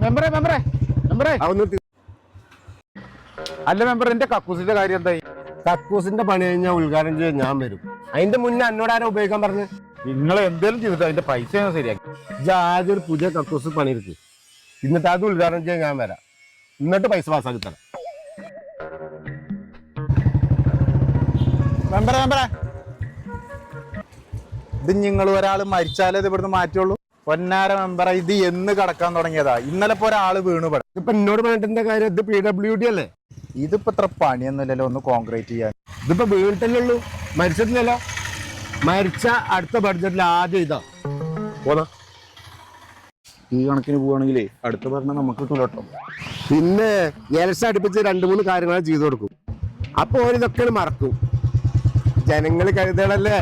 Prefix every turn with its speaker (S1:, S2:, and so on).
S1: മെമ്പറേ മെമ്പറേ മെമ്പറേ അല്ല മെമ്പർ എന്റെ കക്കൂസിന്റെ കാര്യം എന്തായി?
S2: കക്കൂസിന്റെ പണി കഴിഞ്ഞാൽ ഉദ്ഘാടനം ചെയ്യാൻ ഞാൻ വരും. അതിന്റെ മുന്നേ എന്നോട് ആരും ഉപയോഗിക്കാൻ പറഞ്ഞു.
S1: നിങ്ങൾ എന്തേലും ചെയ്തിട്ട് അതിന്റെ പൈസ ശരിയാക്കി.
S2: ആദ്യം ഒരു പുതിയ കക്കൂസ് പണിയെടുക്ക്, എന്നിട്ട് അത് ഉദ്ഘാടനം ചെയ്യാൻ ഞാൻ വരാം. എന്നിട്ട് പൈസ പാസ്സാക്കി തരാം.
S1: മെമ്പറേ മെമ്പറേ ഇത് നിങ്ങൾ ഒരാൾ മരിച്ചാലേ ഇത് ഇവിടുന്ന് മാറ്റുള്ളൂ. പൊന്നാര മെമ്പറ ഇത് എന്ന് കടക്കാൻ തുടങ്ങിയതാ. ഇന്നലെ ഇപ്പൊ ഒരാള് വീണു പെടും.
S2: ഇപ്പൊ എന്നോട് പറഞ്ഞിട്ട് കാര്യം, ഇത് PWD അല്ലേ?
S1: ഇതിപ്പോ ഇത്ര പണിയൊന്നുമില്ലല്ലോ ഒന്ന് കോൺക്രീറ്റ് ചെയ്യാൻ.
S2: ഇതിപ്പോ വീണിട്ടല്ലേ ഉള്ളൂ, മരിച്ചിട്ടില്ലല്ലോ. മരിച്ച അടുത്ത ബഡ്ജറ്റിൽ ആദ്യം ഇതാ പോന്നാ.
S1: ഈ കണക്കിന് പോവാണെങ്കിലേ അടുത്ത പറഞ്ഞാൽ നമുക്ക് കിട്ടൂലോ.
S2: പിന്നെ എലസ അടുപ്പിച്ച് 2-3 കാര്യങ്ങൾ ചെയ്തു കൊടുക്കും. അപ്പൊ ഓരിതൊക്കെ മറക്കും. ജനങ്ങൾ കരുതണല്ലേ.